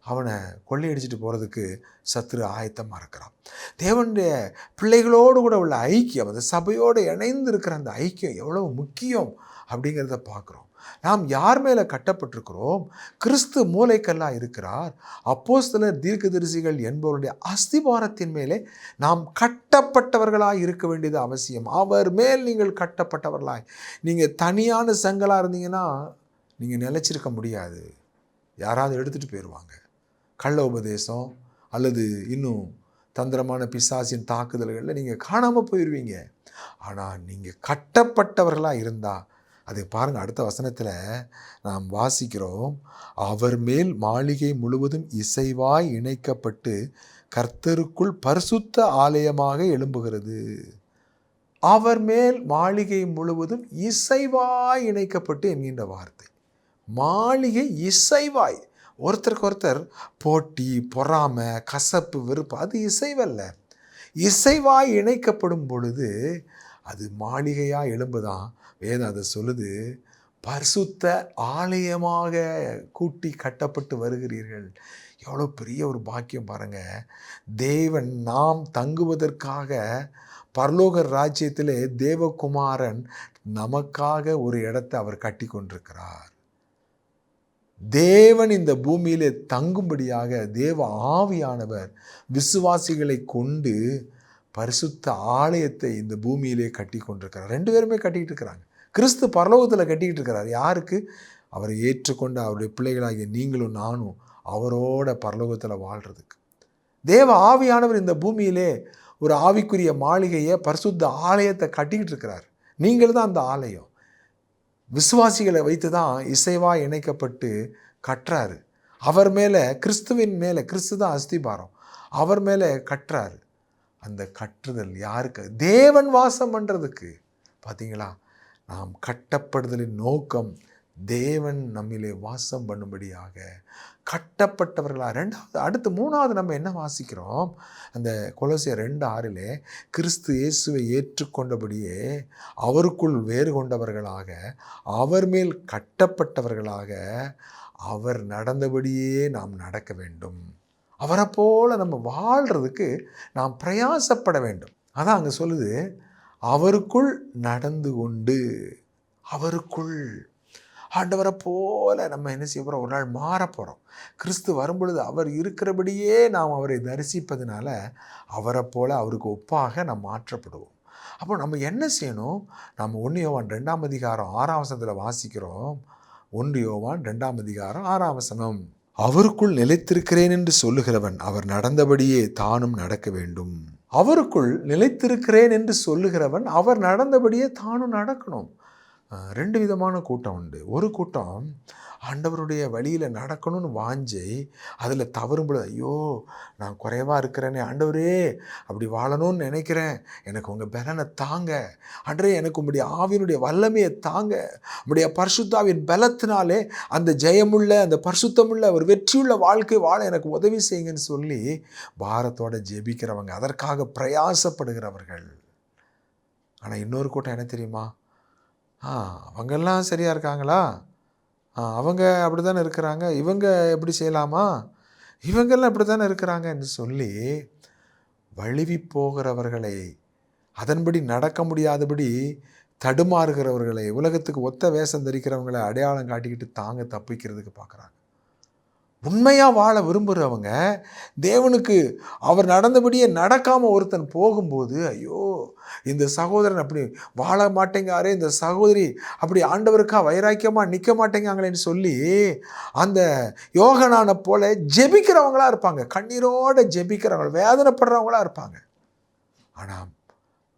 [SPEAKER 1] அவனை கொள்ளையடிச்சிட்டு போகிறதுக்கு சத்துரு ஆயத்தமாக இருக்கிறான். தேவனுடைய பிள்ளைகளோடு கூட உள்ள ஐக்கியம், அந்த சபையோடு இணைந்து இருக்கிற அந்த ஐக்கியம் எவ்வளவு முக்கியம் அப்படிங்கிறத பார்க்குறோம். நாம் யார் மேலே கட்டப்பட்டிருக்கிறோம்? கிறிஸ்து மூலைக்கல்லாக இருக்கிறார். அப்போஸ்தலர், தீர்க்கதரிசிகள் என்பவருடைய அஸ்திபாரத்தின் மேலே நாம் கட்டப்பட்டவர்களாய் இருக்க வேண்டியது அவசியம். அவர் மேல் நீங்கள் கட்டப்பட்டவர்களாய். நீங்கள் தனியான செங்கலாக இருந்தீங்கன்னா நீங்கள் நிலைச்சிருக்க முடியாது. யாராவது எடுத்துகிட்டு போயிடுவாங்க. கள்ள உபதேசம் அல்லது இன்னும் தந்திரமான பிசாசின் தாக்குதல்களில் நீங்கள் காணாமல் போயிடுவீங்க. ஆனால் நீங்கள் கட்டப்பட்டவர்களாக இருந்தால், அதை பாருங்கள், அடுத்த வசனத்தில் நாம் வாசிக்கிறோம், அவர் மேல் மாளிகை முழுவதும் இசைவாய் இணைக்கப்பட்டு கர்த்தருக்குள் பரிசுத்த ஆலயமாக எழும்புகிறது. அவர் மேல் மாளிகை முழுவதும் இசைவாய் இணைக்கப்பட்டு என்கின்ற வார்த்தை. மாளிகை இசைவாய். ஒருத்தருக்கு ஒருத்தர் போட்டி, பொறாமை, கசப்பு, வெறுப்பு, அது இசைவல்ல. இசைவாய் இணைக்கப்படும் பொழுது அது மாளிகையாக எழும்புதான். வேதம் அதை சொல்லுது, பரிசுத்த ஆலயமாக கூட்டி கட்டப்பட்டு வருகிறீர்கள். எவ்வளோ பெரிய ஒரு பாக்கியம் பாருங்கள். தேவன் நாம் தங்குவதற்காக பரலோக ராஜ்யத்திலே தேவகுமாரன் நமக்காக ஒரு இடத்தை அவர் கட்டி கொண்டிருக்கிறார். தேவன் இந்த பூமியிலே தங்கும்படியாக தேவ ஆவியானவர் விசுவாசிகளை கொண்டு பரிசுத்த ஆலயத்தை இந்த பூமியிலே கட்டி கொண்டிருக்கிறார். 2 பேருமே கட்டிக்கிட்டு இருக்கிறாங்க. கிறிஸ்து பரலோகத்தில் கட்டிக்கிட்டு இருக்கிறார். யாருக்கு? அவரை ஏற்றுக்கொண்டு அவருடைய பிள்ளைகளாகிய நீங்களும் நானும் அவரோட பரலோகத்தில் வாழ்கிறதுக்கு. தேவ ஆவியானவர் இந்த பூமியிலே ஒரு ஆவிக்குரிய மாளிகையை, பரிசுத்த ஆலயத்தை கட்டிக்கிட்டு இருக்கிறார். நீங்கள் தான் அந்த ஆலயம். விசுவாசிகளை வைத்து தான் இசைவாக இணைக்கப்பட்டு கட்டுறாரு. அவர் மேலே, கிறிஸ்துவின் மேலே, கிறிஸ்து தான் அஸ்திபாரம், அவர் மேலே கட்டுறாரு. அந்த கட்டுதல் யாருக்கு? தேவன் வாசம் பண்ணுறதுக்கு. பார்த்தீங்களா? நாம் கட்டப்படுதலின் நோக்கம் தேவன் நம்மிலே வாசம் பண்ணும்படியாக கட்டப்பட்டவர்களாக. அடுத்து 3வது நம்ம என்ன வாசிக்கிறோம்? அந்த கொலோசியர் 2:6 கிறிஸ்து இயேசுவை ஏற்றுக்கொண்டபடியே அவருக்குள் வேறு கொண்டவர்களாக, அவர் மேல் கட்டப்பட்டவர்களாக, அவர் நடந்தபடியே நாம் நடக்க வேண்டும். அவரை போல நம்ம வாழ்கிறதுக்கு நாம் பிரயாசப்பட வேண்டும். அதான் அங்கே சொல்லுது, அவருக்குள் நடந்து கொண்டு. அவருக்குள் ஆண்டவரை போல நம்ம என்ன செய்ய போகிறோம்? ஒரு நாள் மாற போகிறோம். கிறிஸ்து வரும்பொழுது அவர் இருக்கிறபடியே நாம் அவரை தரிசிப்பதனால அவரை போல அவருக்கு ஒப்பாக நாம் மாற்றப்படுவோம். அப்போ நம்ம என்ன செய்யணும்? நம்ம 1 யோவான் 2ஆம் அதிகாரம் 6ஆம் வசனத்தில் வாசிக்கிறோம். 1 யோவான் 2ஆம் அதிகாரம் 6ஆம் வசனம், அவருக்குள் நிலைத்திருக்கிறேன் என்று சொல்லுகிறவன் அவர் நடந்தபடியே தானும் நடக்க வேண்டும். அவருக்குள் நிலைத்திருக்கிறேன் என்று சொல்லுகிறவன் அவர் நடந்தபடியே தானும் நடக்கணும். 2 விதமான கூட்டம் உண்டு. ஒரு கூட்டம் ஆண்டவருடைய வழியில் நடக்கணும்னு வாஞ்சை, அதில் தவறும்பொழுது, ஐயோ நான் குறைவாக இருக்கிறேனே ஆண்டவரே, அப்படி வாழணும்னு நினைக்கிறேன், எனக்கு உங்கள் பலனை தாங்க ஆண்டவரே, எனக்கு உங்களுடைய ஆவியினுடைய வல்லமையை தாங்க, உங்களுடைய பரிசுத்தாவின் பலத்தினாலே அந்த ஜெயமுள்ள, அந்த பரிசுத்தமுள்ள, ஒரு வெற்றியுள்ள வாழ்க்கை வாழ எனக்கு உதவி செய்யுங்கன்னு சொல்லி பாரத்தோடு ஜெபிக்கிறவங்க, அதற்காக பிரயாசப்படுகிறவர்கள். ஆனால் இன்னொரு கூட்டம் என்ன தெரியுமா? அவங்கெல்லாம் சரியாக இருக்காங்களா? அவங்க அப்படி தானே இருக்கிறாங்க, இவங்க எப்படி செய்யலாமா, இவங்கெல்லாம் இப்படி தானே இருக்கிறாங்கன்னு சொல்லி வழுவி போகிறவர்களை, அதன்படி நடக்க முடியாதபடி தடுமாறுகிறவர்களை, உலகத்துக்கு ஒத்த வேஷம் தரிக்கிறவங்களை அடையாளம் காட்டிக்கிட்டு தாங்க தப்பிக்கிறதுக்கு பார்க்குறாங்க. உண்மையாக வாழ விரும்புகிறவங்க, தேவனுக்கு அவர் நடந்தபடியே நடக்காமல் ஒருத்தன் போகும்போது, ஐயோ இந்த சகோதரன் அப்படி வாழ மாட்டேங்காரே, இந்த சகோதரி அப்படி ஆண்டவருக்காக வைராக்கியமாக நிற்க மாட்டேங்காங்களேன்னு சொல்லி அந்த யோகனான போல ஜெபிக்கிறவங்களா இருப்பாங்க. கண்ணீரோடு ஜெபிக்கிறவங்க, வேதனைப்படுறவங்களா இருப்பாங்க. ஆனால்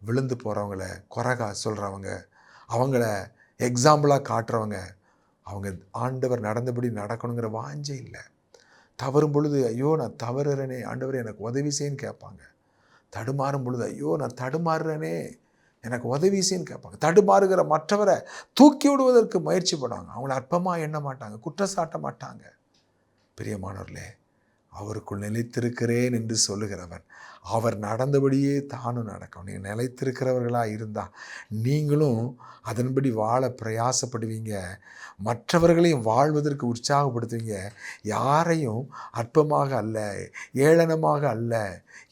[SPEAKER 1] விழுந்து போகிறவங்கள குறைகா சொல்கிறவங்க, அவங்கள எக்ஸாம்பிளாக காட்டுறவங்க, அவங்க ஆண்டவர் நடந்தபடி நடக்கணுங்கிற வாஞ்சை இல்லை. தவறும் பொழுது, ஐயோ நான் தவறுறேனே ஆண்டவரே எனக்கு உதவி செய்யன்னு கேட்பாங்க. தடுமாறும் பொழுது, ஐயோ நான் தடுமாறுறேனே எனக்கு உதவி செய்யன்னு கேட்பாங்க. தடுமாறுகிற மற்றவரை தூக்கி விடுவதற்கு முயற்சி பண்ணுவாங்க. அவங்கள அற்பமாக எண்ண மாட்டாங்க, குற்றச்சாட்ட மாட்டாங்க. பிரியமானவர்களே, அவருக்குள் நிலைத்திருக்கிறேன் என்று சொல்லுகிறவன் அவர் நடந்தபடியே தானும் நடக்கும். நீங்கள் நிலைத்திருக்கிறவர்களாக இருந்தால் நீங்களும் அதன்படி வாழ பிரயாசப்படுவீங்க, மற்றவர்களையும் வாழ்வதற்கு உற்சாகப்படுத்துவீங்க. யாரையும் அற்பமாக அல்ல, ஏளனமாக அல்ல,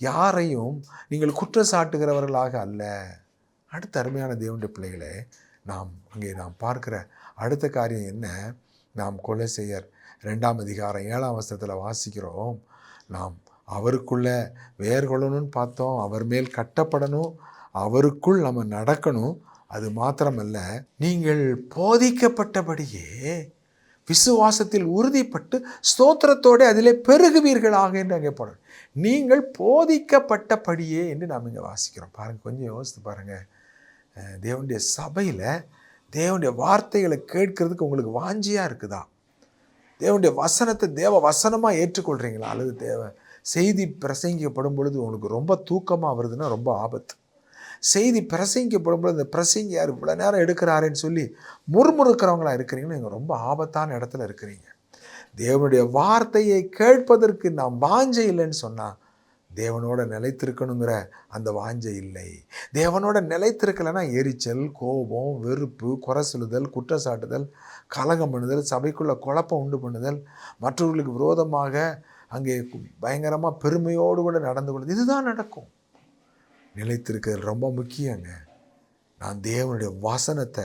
[SPEAKER 1] யாரையும் நீங்கள் குற்றச்சாட்டுகிறவர்களாக அல்ல. அடுத்த அருமையான தேவனுடைய பிள்ளைகளே, நாம் பார்க்கிற அடுத்த காரியம் என்ன? நாம் கொலோசையர் 2ஆம் அதிகாரம் 7ஆம் வசனத்தில் வாசிக்கிறோம். நாம் அவருக்குள்ள வேர் கொள்ளணும்னு பார்த்தோம், அவர் மேல் கட்டப்படணும், அவருக்குள் நம்ம நடக்கணும். அது மாத்திரமல்ல, நீங்கள் போதிக்கப்பட்டபடியே விசுவாசத்தில் உறுதிப்பட்டு ஸ்தோத்திரத்தோடு அதிலே பெருகுவீர்களாக என்று அங்கே போடணும். நீங்கள் போதிக்கப்பட்டபடியே என்று நாம் இங்கே வாசிக்கிறோம். பாருங்கள், கொஞ்சம் யோசித்து பாருங்கள். தேவனுடைய சபையில் தேவனுடைய வார்த்தைகளை கேட்கறதுக்கு உங்களுக்கு வாஞ்சியாக இருக்குதா? தேவனுடைய வசனத்தை தேவ வசனமாக ஏற்றுக்கொள்கிறீங்களா? அல்லது செய்தி பிரசங்கிக்கப்படும் பொழுது உங்களுக்கு ரொம்ப தூக்கமாக வருதுன்னா ரொம்ப ஆபத்து. செய்தி பிரசங்கிக்கப்படும் பொழுது இந்த பிரசங்கி யார் இவ்வளோ நேரம் எடுக்கிறாருன்னு சொல்லி முறுமுறுக்கிறவங்களா இருக்கிறீங்கன்னு நீங்கள் ரொம்ப ஆபத்தான இடத்துல இருக்கிறீங்க. தேவனுடைய வார்த்தையை கேட்பதற்கு நாம் வாஞ்சை இல்லைன்னு சொன்னால் தேவனோட நிலைத்திருக்கணுங்கிற அந்த வாஞ்சை இல்லை. தேவனோட நிலைத்திருக்கலைன்னா எரிச்சல், கோபம், வெறுப்பு, குறை சொல்லுதல், குற்றச்சாட்டுதல், கலகம் பண்ணுதல், சபைக்குள்ளே குழப்பம் உண்டு பண்ணுதல், மற்றவர்களுக்கு விரோதமாக அங்கே பயங்கரமாக பெருமையோடு கூட நடந்து கொள்வது, இதுதான் நடக்கும். நிலைத்திருக்கிறது ரொம்ப முக்கியங்க. நான் தேவனுடைய வசனத்தை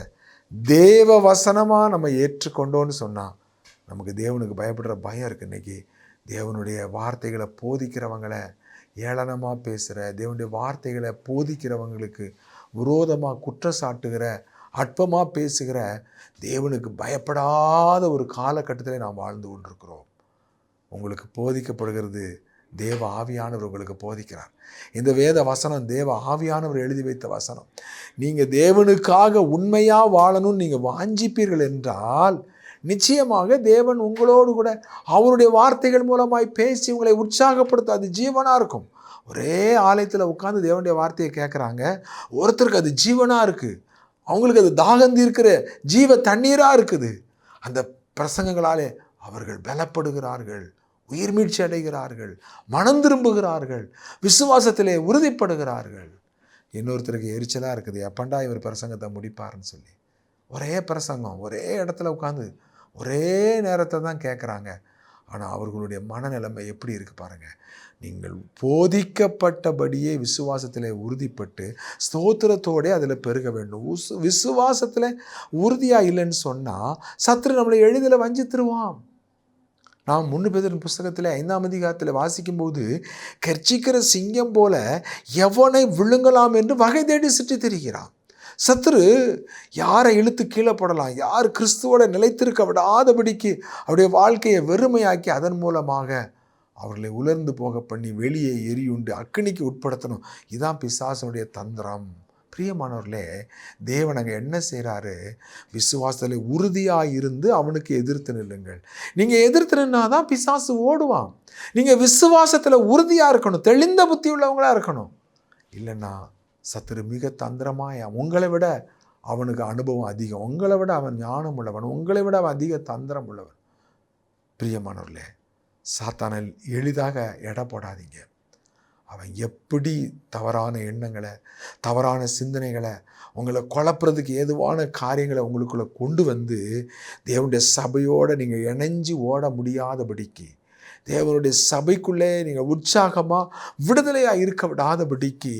[SPEAKER 1] தேவ வசனமாக நம்ம ஏற்றுக்கொண்டோன்னு சொன்னால் நமக்கு தேவனுக்கு பயப்படுற பயம் இருக்குது. இன்றைக்கி தேவனுடைய வார்த்தைகளை போதிக்கிறவங்களை ஏளனமாக பேசுகிற, தேவனுடைய வார்த்தைகளை போதிக்கிறவங்களுக்கு விரோதமாக குற்றச்சாட்டுகிற, அற்பமாக பேசுகிற, தேவனுக்கு பயப்படாத ஒரு காலகட்டத்தில் நாம் வாழ்ந்து கொண்டிருக்கிறோம். உங்களுக்கு போதிக்கப்படுகிறது தேவ ஆவியானவர் உங்களுக்கு போதிக்கிறார். இந்த வேத வசனம் தேவ ஆவியானவர் எழுதி வைத்த வசனம். நீங்கள் தேவனுக்காக உண்மையாக வாழணும்னு நீங்கள் வாஞ்சிப்பீர்கள் என்றால் நிச்சயமாக தேவன் உங்களோடு கூட அவருடைய வார்த்தைகள் மூலமாய் பேசி உங்களை உற்சாகப்படுத்த அது ஜீவனாக இருக்கும். ஒரே ஆலயத்தில் உட்கார்ந்து தேவனுடைய வார்த்தையை கேட்குறாங்க, ஒருத்தருக்கு அது ஜீவனாக இருக்குது, அவங்களுக்கு அது தாகந்தி இருக்கிற ஜீவ தண்ணீராக இருக்குது. அந்த பிரசங்கங்களாலே அவர்கள் பலப்படுகிறார்கள், உயிர் மீட்சி அடைகிறார்கள், மனம் திரும்புகிறார்கள், விசுவாசத்திலே உறுதிப்படுகிறார்கள். இன்னொருத்தருக்கு எரிச்சலாக இருக்குது, எப்பண்டா இவர் பிரசங்கத்தை முடிப்பார்னு சொல்லி ஒரே பிரசங்கம் ஒரே இடத்துல உட்காந்து ஒரே நேரத்தை தான் கேட்குறாங்க. ஆனால் அவர்களுடைய மனநிலைமை எப்படி இருக்குது பாருங்கள். நீங்கள் போதிக்கப்பட்டபடியே விசுவாசத்தில் உறுதிப்பட்டு ஸ்தோத்திரத்தோடே அதில் பெருக வேண்டும். விசுவாசத்தில் உறுதியாக இல்லைன்னு சொன்னால் சத்துரு நம்மளை எளிதில் வஞ்சித்துருவான். நாம் 1 பேதுரு புஸ்தகத்தில் 5ஆம் அதிகாரத்தில் வாசிக்கும்போது, கர்ச்சிக்கிற சிங்கம் போல எவனை விழுங்கலாம் என்று வகை தேடி சுற்றி திரிகிறான். சத்துரு யாரை இழுத்து கீழே போடலாம், யார் கிறிஸ்துவோட நிலைத்திருக்க விடாதபடிக்கு அவருடைய வாழ்க்கையை வெறுமையாக்கி அதன் மூலமாக அவர்களை உலர்ந்து போக பண்ணி வெளியே எரியுண்டு அக்கினிக்கு உட்படுத்தணும். இதுதான் பிசாசனுடைய தந்திரம். பிரியமானவர்களே, தேவன் அங்கே என்ன செய்கிறாரு? விசுவாசத்தில் உறுதியாக இருந்து அவனுக்கு எதிர்த்து நில்லுங்கள். நீங்கள் எதிர்த்து நின்னா தான் பிசாசு ஓடுவான். நீங்கள் விசுவாசத்தில் உறுதியாக இருக்கணும், தெளிந்த புத்தி உள்ளவங்களாக இருக்கணும். இல்லைன்னா சத்துரு மிக தந்திரமாய் உங்களை விட அவனுக்கு அனுபவம் அதிகம், உங்களை விட அவன் ஞானம் உள்ளவன், உங்களை விட அவன் அதிக தந்திரம் உள்ளவன். பிரியமானவர்களே, சாத்தானில் எளிதாக எடை போடாதீங்க. அவன் எப்படி தவறான எண்ணங்களை, தவறான சிந்தனைகளை, உங்களை குழப்புறதுக்கு ஏதுவான காரியங்களை உங்களுக்குள்ளே கொண்டு வந்து தேவனுடைய சபையோடு நீங்கள் இணைஞ்சு ஓட முடியாதபடிக்கு, தேவனுடைய சபைக்குள்ளே நீங்கள் உற்சாகமாக விடுதலையாக இருக்க விடாதபடிக்கு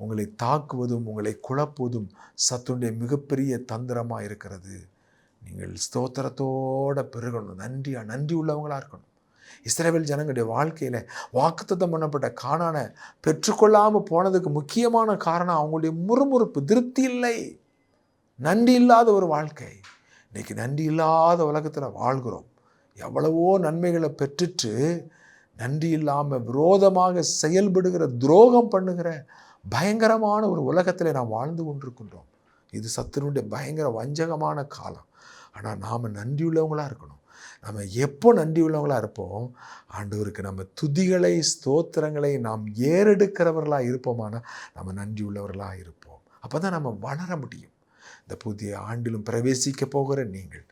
[SPEAKER 1] உங்களை தாக்குவதும் உங்களை குழப்புவதும் சத்துடைய மிகப்பெரிய தந்திரமாக இருக்கிறது. நீங்கள் ஸ்தோத்திரத்தோடு பெருகணும், நன்றி உள்ளவங்களாக இருக்கணும். இஸ்ரவேல் ஜனங்களுடைய வாழ்க்கையில் வாக்குத்தத்தம் பண்ணப்பட்ட கானானை பெற்றுக்கொள்ளாமல் போனதுக்கு முக்கியமான காரணம் அவங்களுடைய முறுமுறுப்பு, திருப்தி இல்லை, நன்றி இல்லாத ஒரு வாழ்க்கை. இன்றைக்கி நன்றி இல்லாத உலகத்தில் வாழ்கிறோம். எவ்வளவோ நன்மைகளை பெற்றுட்டு நன்றி இல்லாமல் விரோதமாக செயல்படுகிற, துரோகம் பண்ணுகிற பயங்கரமான ஒரு உலகத்தில் நாம் வாழ்ந்து கொண்டிருக்கின்றோம். இது சத்துருடைய பயங்கர வஞ்சகமான காலம். ஆனால் நாம் நன்றியுள்ளவங்களாக இருக்கணும். நம்ம எப்போ நன்றி உள்ளவங்களாக இருப்போம்? ஆண்டவருக்கு நம்ம துதிகளை, ஸ்தோத்திரங்களை நாம் ஏறெடுக்கிறவர்களாக இருப்போமானால் நம்ம நன்றி உள்ளவர்களாக இருப்போம். அப்போ தான் நம்ம வளர முடியும். இந்த புதிய ஆண்டிலும் பிரவேசிக்க போகிற நீங்கள்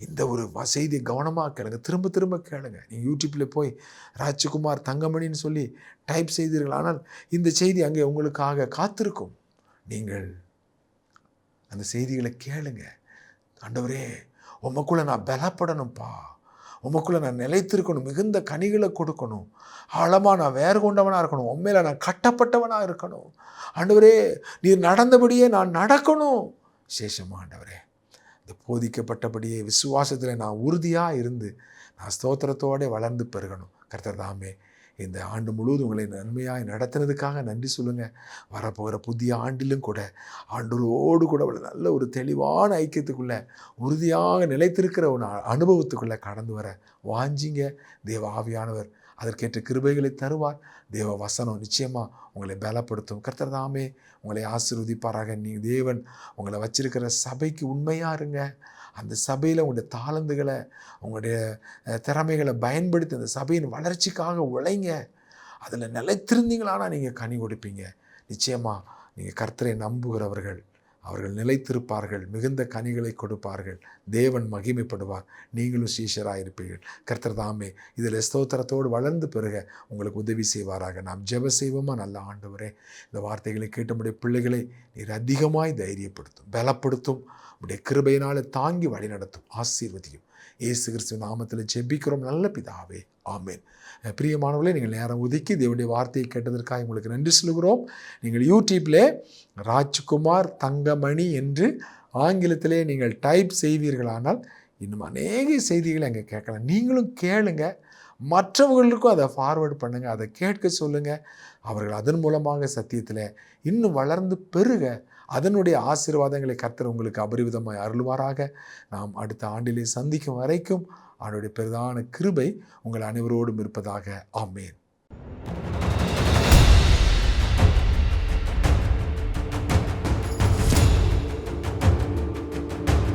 [SPEAKER 1] இந்த ஒரு செய்தியை கவனமாக கேளுங்க, திரும்ப திரும்ப கேளுங்க. நீங்கள் யூடியூப்பில் போய் ராஜ்குமார் தங்கமணின்னு சொல்லி டைப் செய்தீர்கள், ஆனால் இந்த செய்தி அங்கே உங்களுக்காக காத்திருக்கும். நீங்கள் அந்த செய்திகளை கேளுங்க. ஆண்டவரே, உமக்குள்ளே நான் பலப்படணும்ப்பா, உமக்குள்ளே நான் நிலைத்திருக்கணும், மிகுந்த கனிகளை கொடுக்கணும், ஆழமாக நான் வேறு கொண்டவனாக இருக்கணும், உண்மையில நான் கட்டப்பட்டவனாக இருக்கணும். ஆண்டவரே, நீர் நடந்தபடியே நான் நடக்கணும். விசேஷமாக ஆண்டவரே, இந்த போதிக்கப்பட்டபடியே விசுவாசத்தில் நான் உறுதியாக இருந்து நான் ஸ்தோத்திரத்தோடு வளர்ந்து பெருகணும். கர்த்தர் தாமே இந்த ஆண்டு முழுவதும் உங்களை நன்மையாய் நடத்துனதுக்காக நன்றி சொல்லுங்கள். வரப்போகிற புதிய ஆண்டிலும் கூட ஆண்டவரோடு கூட நல்ல ஒரு தெளிவான ஐக்கியத்துக்குள்ளே உறுதியாக நிலைத்திருக்கிற ஒரு அனுபவத்துக்குள்ளே கடந்து வர வாஞ்சிங்க. தேவ ஆவியானவர் அதற்கேற்ற கிருபைகளை தருவார். தேவ வசனம் நிச்சயமாக உங்களை பலப்படுத்தும். கர்த்தர் தாமே உங்களை ஆசீர்வதிப்பாராக. நீங்கள் தேவன் உங்களை வச்சிருக்கிற சபைக்கு உண்மையாக இருங்க. அந்த சபையில் உங்களுடைய தாளந்துகளை, உங்களுடைய திறமைகளை பயன்படுத்தி அந்த சபையின் வளர்ச்சிக்காக உழைங்க. அதில் நிலைத்திருந்தீங்களானா நீங்கள் கனி கொடுப்பீங்க. நிச்சயமாக நீங்கள் கர்த்தரை நம்புகிறவர்கள், அவர்கள் நிலைத்திருப்பார்கள், மிகுந்த கனிகளை கொடுப்பார்கள், தேவன் மகிமைப்படுவார், நீங்களும் சீஷராக இருப்பீர்கள். கர்த்தர் தாமே இதில் ஸ்தோத்திரத்தோடு வளர்ந்து பெருக உங்களுக்கு உதவி செய்வாராக. நாம் ஜெப செய்வோமா? நல்ல ஆண்டவரே, இந்த வார்த்தைகளை கேட்டமுடைய பிள்ளைகளை நீர் அதிகமாய் தைரியப்படுத்தும், பலப்படுத்தும், உடைய கிருபையினால் தாங்கி வழி நடத்தும், ஆசீர்வதியும். இயேசு கிறிஸ்துவ நாமத்தில் ஜெபிக்கிறோம் நல்ல பிதாவே, ஆமேன். பிரியமானவர்களே, நீங்கள் நேரம் ஒதுக்கி தேவனுடைய வார்த்தையை கேட்டதற்காக உங்களுக்கு நன்றி சொல்கிறோம். நீங்கள் யூடியூப்பில் ராஜ்குமார் தங்கமணி என்று ஆங்கிலத்திலே நீங்கள் டைப் செய்வீர்களானால் இன்னும் அநேக செய்திகளை அங்கே கேட்கலாம். நீங்களும் கேளுங்க, மற்றவர்களுக்கும் அதை ஃபார்வேர்டு பண்ணுங்கள், அதை கேட்க சொல்லுங்கள். அவர்கள் அதன் மூலமாக சத்தியத்தில் இன்னும் வளர்ந்து பெருக அதனுடைய ஆசீர்வாதங்களை கர்த்தர் உங்களுக்கு அபரிவிதமாய் அருள்வாராக. நாம் அடுத்த ஆண்டிலே சந்திக்கும் வரைக்கும் அவருடைய பெரிதான கிருபை உங்கள் அனைவரோடும் இருப்பதாக. ஆமேன்.